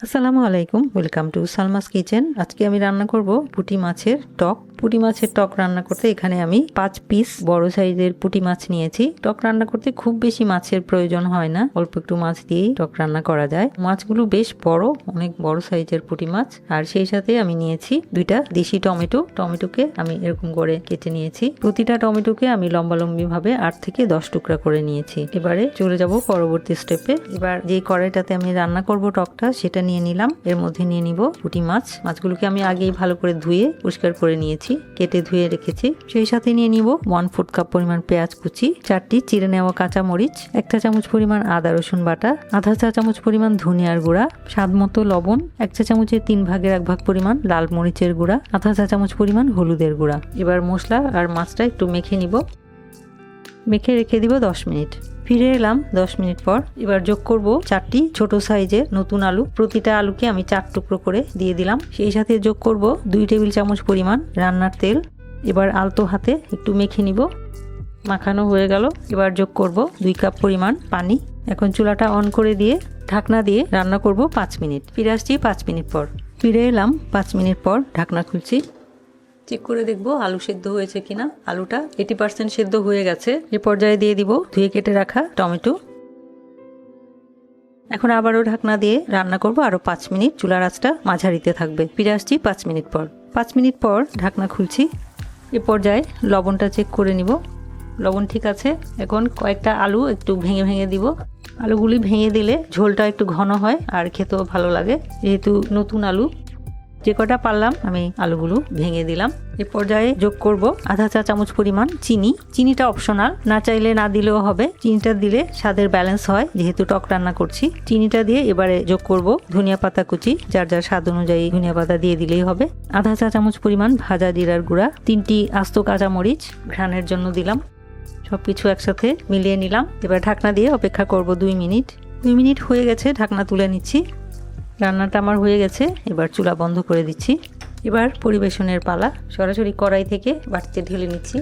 আসসালামু আলাইকুম, welcome to Salma's kitchen. আজকে আমি রান্না করব পুঁটি মাছের টক। পুঁটি মাছের টক রান্না করতে এখানে আমি 5 পিস বড় সাইজের পুঁটি মাছ নিয়েছি। টক রান্না করতে খুব বেশি মাছের প্রয়োজন হয় না, অল্প একটু মাছ দিয়েই টক রান্না করা যায়। মাছগুলো বেশ বড়, অনেক বড় সাইজের পুঁটি মাছ। আর সেই সাথে আমি নিয়েছি 2টা দেশি টমেটো। টমেটোকে আমি এরকম করে কেটে নিয়েছি। প্রতিটা টমেটোকে আমি লম্বালম্বি ভাবে 8 থেকে 10 টুকরা করে নিয়েছি। এবারে চলে যাব পরবর্তী স্টেপে। এবার যে কড়াইটাতে আমি রান্না করব টকটা, সেটা নিয়ে নিলাম। এর মধ্যে নিয়ে নিব পুঁটি মাছ। মাছগুলোকে আমি আগেই ভালো করে ধুয়ে পরিষ্কার করে নিয়েছি, কেটে ধুয়ে রেখেছি। সেই সাথে নিয়ে নিব 1/4 কাপ পরিমাণ পেঁয়াজ কুচি, 4টি চিড়ে নেওয়া কাঁচা মরিচ, 1 চা চামচ পরিমাণ আদা রসুন বাটা, আধা চা চামচ পরিমাণ ধনিয়ার গুঁড়া, স্বাদ মতো লবণ, 1 চা চামচের 3 ভাগের 1 ভাগ পরিমাণ লাল মরিচের গুঁড়া, আধা চা চামচ পরিমাণ হলুদের গুঁড়া। এবার মশলা আর মাছটা একটু মেখে নিব। মেখে রেখে দিব 10 মিনিট। ফিরে এলাম 10 মিনিট পর। এবার যোগ করব 4টি ছোট সাইজের নতুন আলু। প্রতিটা আলুকে আমি 4 টুকরো করে দিয়ে দিলাম। সেই সাথে যোগ করব 2 টেবিল চামচ পরিমাণ রান্নার তেল। এবার আলতো হাতে একটু মেখে নিব। মাখানো হয়ে গেল। এবার যোগ করব 2 কাপ পরিমাণ পানি। এখন চুলাটা অন করে দিয়ে ঢাকনা দিয়ে রান্না করব 5 মিনিট। ফিরে আসছি 5 মিনিট পর। ফিরে এলাম 5 মিনিট পর। ঢাকনা খুলছি, চেক করে দেখবো আলু সেদ্ধ হয়েছে কিনা। আলুটা 80% সেদ্ধ হয়ে গেছে। এ পর্যায়ে দিয়ে দিব ধুয়ে কেটে রাখা টমেটো। এখন আবারও ঢাকনা দিয়ে রান্না করব আরো 5 মিনিট। চুলার আঁচটা মাঝারিতে থাকবে। ফিরে আসছি 5 মিনিট পর। 5 মিনিট পর ঢাকনা খুলছি। এ পর্যায়ে লবণটা চেক করে নিব। লবণ ঠিক আছে। এখন কয়েকটা আলু একটু ভেঙে ভেঙে দিব। আলুগুলি ভেঙে দিলে ঝোলটা একটু ঘন হয় আর খেতেও ভালো লাগে। যেহেতু নতুন আলু, যে কটা পারলাম আমি আলুগুলো ভেঙে দিলাম। এ পর্যায়ে যোগ করব আধা চা চামচ পরিমাণ চিনি। চিনিটা অপশনাল, না চাইলে না দিলেও হবে। চিনিটা দিলে স্বাদের ব্যালেন্স হয়, যেহেতু টক রান্না করছি। চিনিটা দিয়ে এবারে যোগ করব ধনিয়া পাতা কুচি। যার যার স্বাদ অনুযায়ী ধনিয়া পাতা দিয়ে দিলেই হবে। আধা চা চামচ পরিমাণ ভাজা জিরার গুঁড়া, 3টি আস্ত কাঁচা মরিচ ঘ্রাণের জন্য দিলাম। সবকিছু একসাথে মিলিয়ে নিলাম। এবার ঢাকনা দিয়ে অপেক্ষা করব 2 মিনিট। 2 মিনিট হয়ে গেছে, ঢাকনা তুলে নিচ্ছি। রান্নাটা আমার হয়ে গেছে। এবার চুলা বন্ধ করে দিচ্ছি। এবার পরিবেশনের পালা। সরাসরি কড়াই থেকে বাটিতে ঢেলে নিচ্ছি।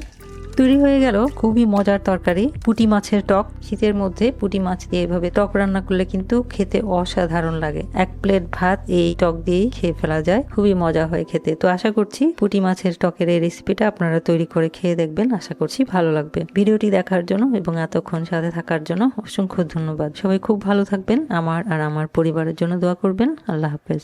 তৈরি হয়ে গেল খুবই মজার তরকারি পুঁটি মাছের টক। শীতের মধ্যে পুঁটি মাছ দিয়ে এভাবে টক রান্না করলে কিন্তু খেতে অসাধারণ লাগে। 1 প্লেট ভাত এই টক দিয়েই খেয়ে ফেলা যায়। খুবই মজা হয় খেতে। তো আশা করছি পুঁটি মাছের টকের এই রেসিপিটা আপনারা তৈরি করে খেয়ে দেখবেন। আশা করছি ভালো লাগবে। ভিডিওটি দেখার জন্য এবং এতক্ষণ সাথে থাকার জন্য অসংখ্য ধন্যবাদ। সবাই খুব ভালো থাকবেন। আমার আর আমার পরিবারের জন্য দোয়া করবেন। আল্লাহ হাফেজ।